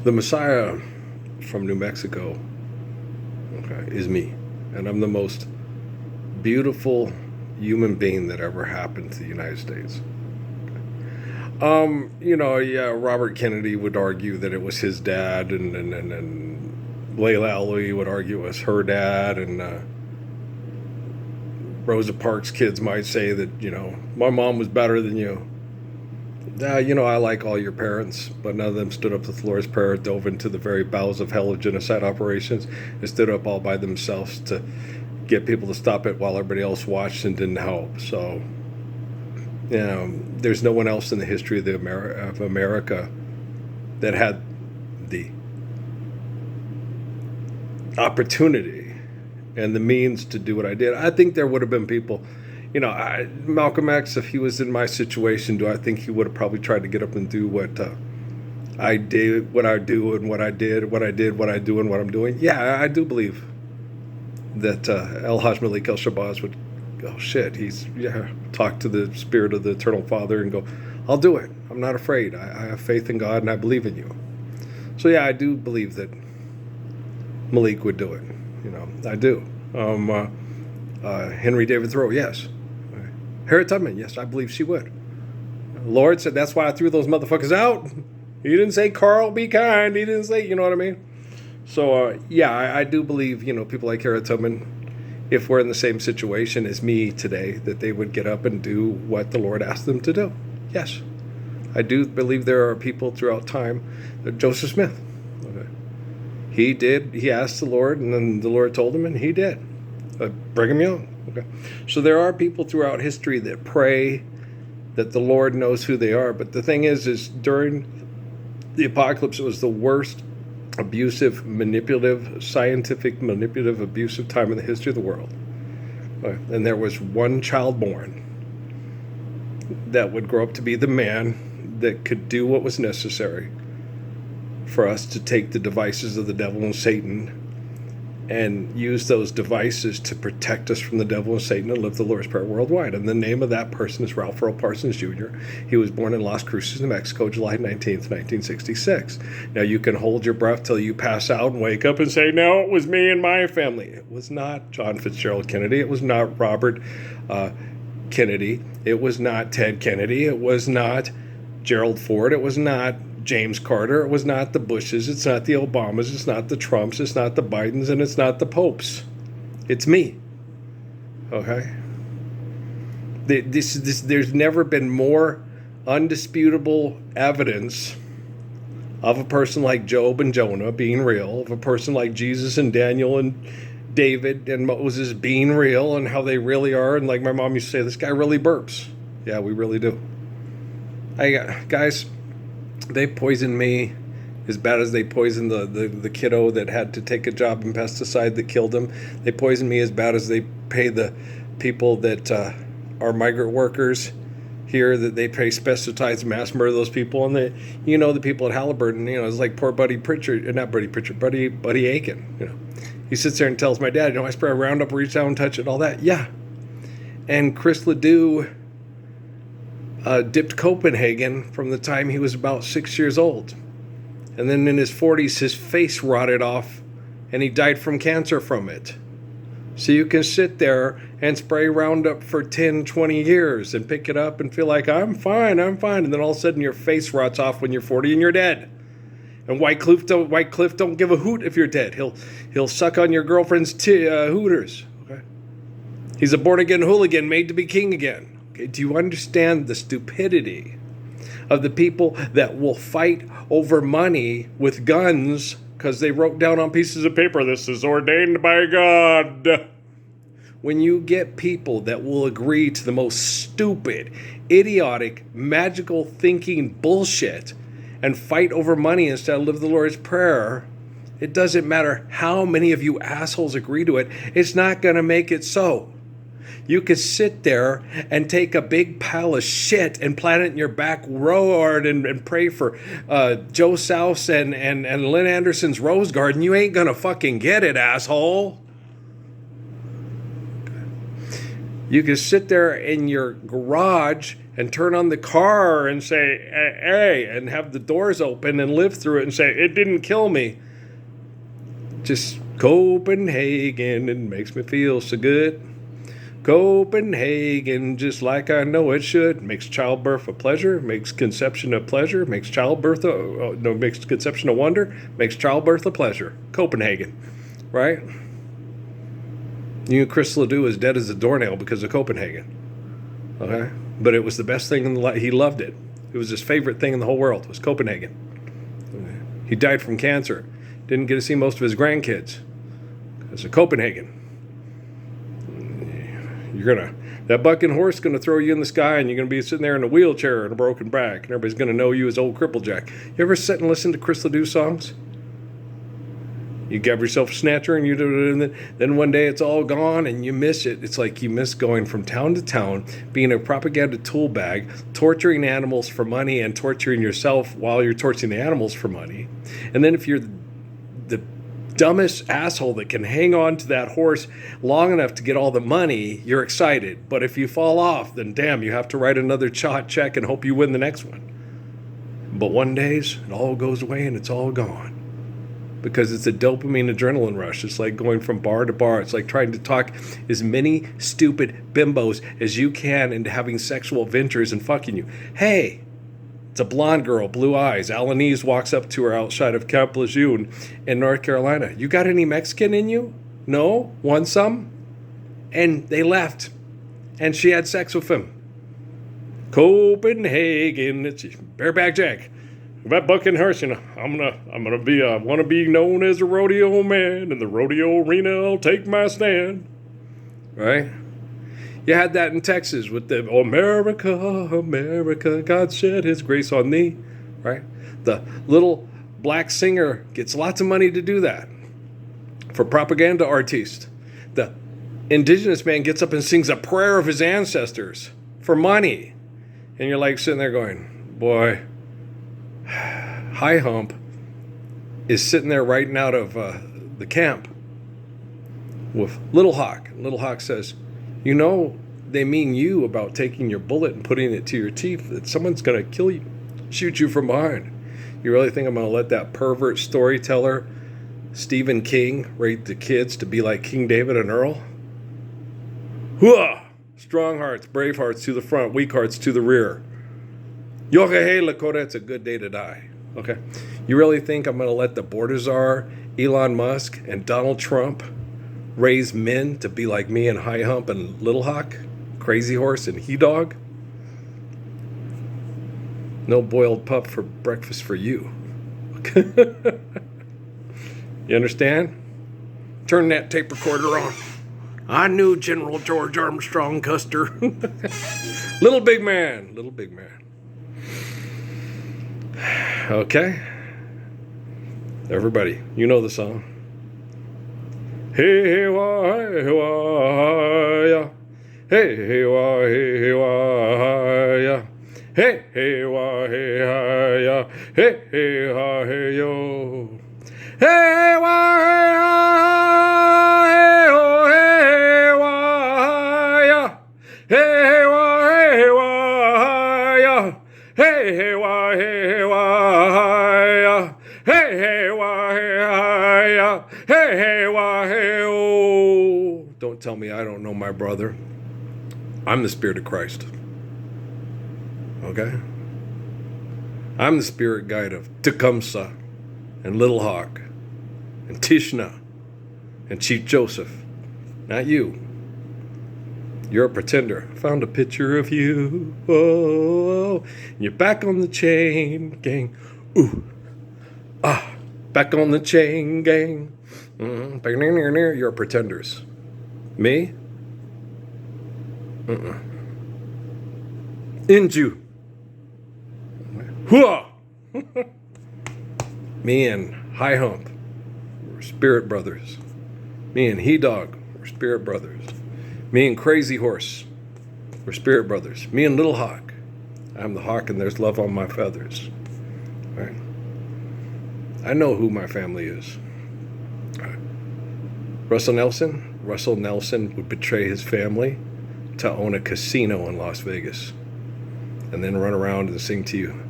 The Messiah from New Mexico, okay, is me. And I'm the most beautiful human being that ever happened to the United States. Yeah, Robert Kennedy would argue that it was his dad, and Layla Ali would argue it was her dad, and Rosa Parks' kids might say that, my mom was better than you. I like all your parents, but none of them stood up to the Lord's Prayer, dove into the very bowels of hell of genocide operations, and stood up all by themselves to get people to stop it while everybody else watched and didn't help. So, there's no one else in the history of America that had the opportunity and the means to do what I did. I think there would have been people, Malcolm X, if he was in my situation, do I think he would have probably tried to get up and do what I did, what I do, and what I did, what I did, what I do, and what I'm doing? Yeah, I do believe that El Haj Malik El Shabazz would, oh shit, talk to the spirit of the Eternal Father and go, I'll do it. I'm not afraid. I have faith in God and I believe in you. So yeah, I do believe that Malik would do it. I do. Henry David Thoreau, yes. Harriet Tubman, yes, I believe she would. Lord said, that's why I threw those motherfuckers out. He didn't say, Carl, be kind. He didn't say, you know what I mean? So, I do believe, people like Harriet Tubman, if we're in the same situation as me today, that they would get up and do what the Lord asked them to do. Yes. I do believe there are people throughout time. Joseph Smith. Okay. He asked the Lord, and then the Lord told him, and he did. Brigham Young. Okay. So there are people throughout history that pray that the Lord knows who they are. But the thing is during the apocalypse, it was the worst abusive, scientific, manipulative, abusive time in the history of the world. And there was one child born that would grow up to be the man that could do what was necessary for us to take the devices of the devil and Satan and use those devices to protect us from the devil and Satan and live the Lord's Prayer worldwide. And the name of that person is Ralph Earl Parsons Jr. He was born in Las Cruces, New Mexico, July 19th, 1966. Now, you can hold your breath till you pass out and wake up and say, no, it was me and my family. It was not John Fitzgerald Kennedy. It was not Robert Kennedy. It was not Ted Kennedy. It was not Gerald Ford. It was not James Carter. It was not the Bushes. It's not the Obamas. It's not the Trumps. It's not the Bidens. And it's not the Popes. It's me. Okay? There's never been more undisputable evidence of a person like Job and Jonah being real, of a person like Jesus and Daniel and David and Moses being real and how they really are. And like my mom used to say, this guy really burps. Yeah, we really do. Guys, they poisoned me as bad as they poisoned the kiddo that had to take a job in pesticide that killed him. They poisoned me as bad as they pay the people that are migrant workers here, that they pay pesticides, mass murder those people. And the people at Halliburton, it's like poor Buddy Aiken. He sits there and tells my dad, I spray a Roundup, reach down and touch it, all that. Yeah. And Chris Ledoux dipped Copenhagen from the time he was about 6 years old. And then in his 40s, his face rotted off and he died from cancer from it. So you can sit there and spray Roundup for 10, 20 years and pick it up and feel like, I'm fine. And then all of a sudden your face rots off when you're 40 and you're dead. And White Cliff don't give a hoot if you're dead. He'll suck on your girlfriend's hooters. Okay? He's a born-again hooligan made to be king again. Do you understand the stupidity of the people that will fight over money with guns because they wrote down on pieces of paper, this is ordained by God? When you get people that will agree to the most stupid, idiotic, magical thinking bullshit and fight over money instead of live the Lord's Prayer, it doesn't matter how many of you assholes agree to it, it's not going to make it so. You could sit there and take a big pile of shit and plant it in your backyard and pray for Joe South and Lynn Anderson's Rose Garden. You ain't going to fucking get it, asshole. You can sit there in your garage and turn on the car and say, hey, and have the doors open and live through it and say, it didn't kill me. Just Copenhagen, it makes me feel so good. Copenhagen, just like I know it should. Makes childbirth a pleasure, makes conception a pleasure, makes childbirth makes conception a wonder, makes childbirth a pleasure. Copenhagen, right? You know, Chris Ledoux is dead as a doornail because of Copenhagen. Okay? But it was the best thing in the life. He loved it. It was his favorite thing in the whole world, was Copenhagen. Okay? He died from cancer. Didn't get to see most of his grandkids because of Copenhagen. That bucking horse gonna throw you in the sky, and you're gonna be sitting there in a wheelchair and a broken back, and everybody's gonna know you as old Cripple Jack. You ever sit and listen to Chris Ledoux songs? You grab yourself a snatcher, and you do it, and then one day it's all gone, and you miss it. It's like you miss going from town to town, being a propaganda tool bag, torturing animals for money, and torturing yourself while you're torturing the animals for money. And then if you're the dumbest asshole that can hang on to that horse long enough to get all the money, you're excited. But if you fall off, then damn, you have to write another check and hope you win the next one. But one days, it all goes away and it's all gone. Because it's a dopamine adrenaline rush. It's like going from bar to bar. It's like trying to talk as many stupid bimbos as you can into having sexual ventures and fucking you. Hey, it's a blonde girl, blue eyes. Alanese walks up to her outside of Camp Lejeune in North Carolina. You got any Mexican in you? No? Want some? And they left. And she had sex with him. Copenhagen. It's Bareback Jack. That bucking horse, you know, I want to be known as a rodeo man. In the rodeo arena, I'll take my stand. Right? You had that in Texas with the America, America, God shed his grace on thee, right? The little black singer gets lots of money to do that for propaganda artiste. The indigenous man gets up and sings a prayer of his ancestors for money. And you're like sitting there going, boy, High Hump is sitting there writing out of the camp with Little Hawk. Little Hawk says, you know, they mean you about taking your bullet and putting it to your teeth, that someone's going to kill you, shoot you from behind. You really think I'm going to let that pervert storyteller, Stephen King, rate the kids to be like King David and Earl? Hooah! Strong hearts, brave hearts to the front, weak hearts to the rear. Yohehe Lakota, it's a good day to die. Okay? You really think I'm going to let the border czar, Elon Musk, and Donald Trump raise men to be like me and High Hump and Little Hawk, Crazy Horse and He Dog? No boiled pup for breakfast for you. You understand? Turn that tape recorder on. I knew General George Armstrong Custer. Little big man. Little big man. Okay? Everybody, you know the song. Hey, hey, wah, hey, wah, yeah. Hey, hey, wah, hey, wah, yeah. Hey, hey, wah, hey, yeah. Hey, hey, wah, hey, yo. Hey, wah, hey, oh, hey, wah, yeah. Hey, wah, hey, wah, yeah. Hey, wah, hey, wah, yeah. Hey, wah, hey, yeah. Hey, wah, hey, oh. Don't tell me I don't know my brother. I'm the Spirit of Christ. Okay? I'm the spirit guide of Tecumseh and Little Hawk and Tishna and Chief Joseph. Not you. You're a pretender. I found a picture of you. Oh, and you're back on the chain gang. Ooh. Ah. Back on the chain gang. You're pretenders. Me? Into. Hooah! Me and High Hump, we're spirit brothers. Me and He Dog, we're spirit brothers. Me and Crazy Horse, we're spirit brothers. Me and Little Hawk, I'm the hawk and there's love on my feathers. All right. I know who my family is. Russell Nelson would betray his family to own a casino in Las Vegas and then run around and sing to you,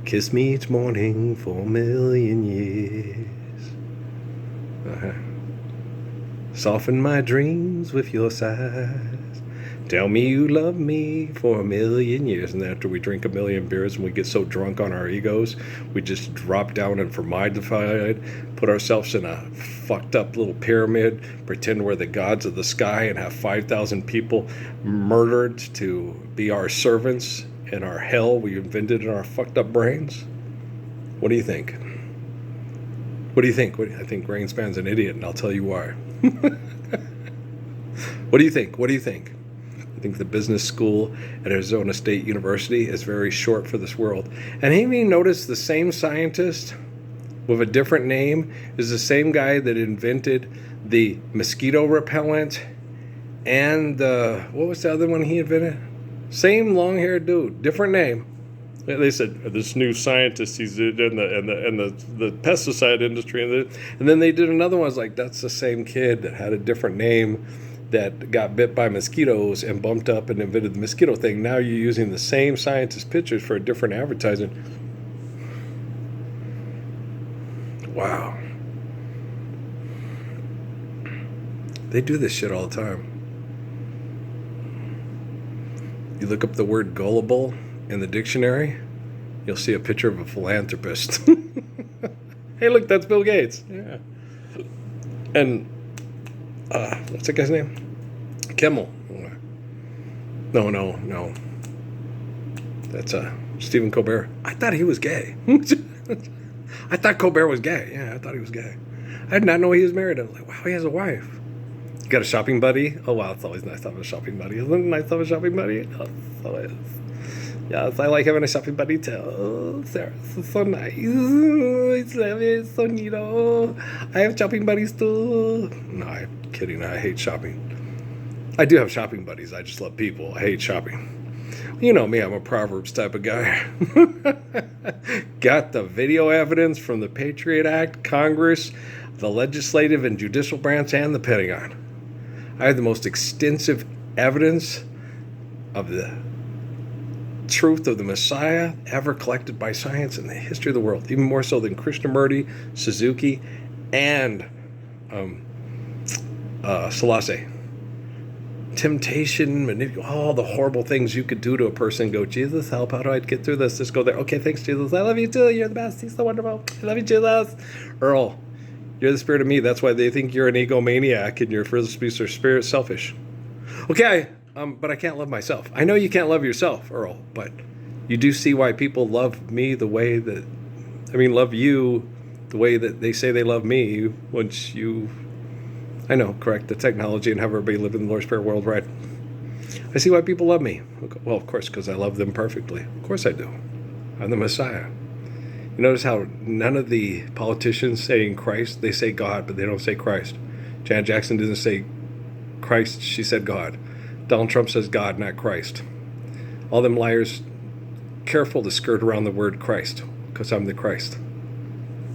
kiss me each morning for a million years. Soften my dreams with your sighs. Tell me you love me for a million years. And after we drink a million beers and we get so drunk on our egos, we just drop down and formaldehyde, put ourselves in a fucked up little pyramid, pretend we're the gods of the sky, and have 5,000 people murdered to be our servants in our hell we invented in our fucked up brains. What do you think? What do you think? I think Greenspan's an idiot, and I'll tell you why. What do you think? What do you think? I think the business school at Arizona State University is very short for this world. And have you noticed the same scientist with a different name is the same guy that invented the mosquito repellent and what was the other one he invented? Same long-haired dude, different name. They said this new scientist, he's in the pesticide industry, and then they did another one. I was like, that's the same kid that had a different name that got bit by mosquitoes and bumped up and invented the mosquito thing. Now you're using the same scientist pictures for a different advertising. Wow. They do this shit all the time. You look up the word gullible in the dictionary, you'll see a picture of a philanthropist. Hey, look, that's Bill Gates. Yeah. And what's that guy's name? Kimmel. No. That's Stephen Colbert. I thought he was gay. I thought Colbert was gay. Yeah, I thought he was gay. I did not know he was married. I was like, wow, he has a wife. You got a shopping buddy? Oh, wow, it's always nice to have a shopping buddy. Isn't it nice to have a shopping buddy? Oh, it's always. Yes, I like having a shopping buddy too. Oh, Sarah, it's so nice. It's so neat. Oh, I have shopping buddies too. No, I'm kidding. I hate shopping. I do have shopping buddies. I just love people. I hate shopping. You know me, I'm a Proverbs type of guy. Got the video evidence from the Patriot Act, Congress, the legislative and judicial branch, and the Pentagon. I have the most extensive evidence of the truth of the Messiah ever collected by science in the history of the world, even more so than Krishnamurti, Suzuki, and Selassie. Temptation, all the horrible things you could do to a person. Go, Jesus, help, how do I get through this? Just go there. Okay, thanks, Jesus. I love you too. You're the best. He's so wonderful. I love you, Jesus. Earl, you're the spirit of me. That's why they think you're an egomaniac and you're supposed to be so spirit selfish. Okay, but I can't love myself. I know you can't love yourself, Earl, but you do see why people love me the way that, love you the way that they say they love me once you, I know, correct the technology and have everybody live in the Lord's Spirit world, right? I see why people love me. Well, of course, because I love them perfectly. Of course I do. I'm the Messiah. You notice how none of the politicians saying Christ, they say God, but they don't say Christ. Janet Jackson doesn't say Christ, she said God. Donald Trump says God, not Christ. All them liars, careful to skirt around the word Christ, because I'm the Christ.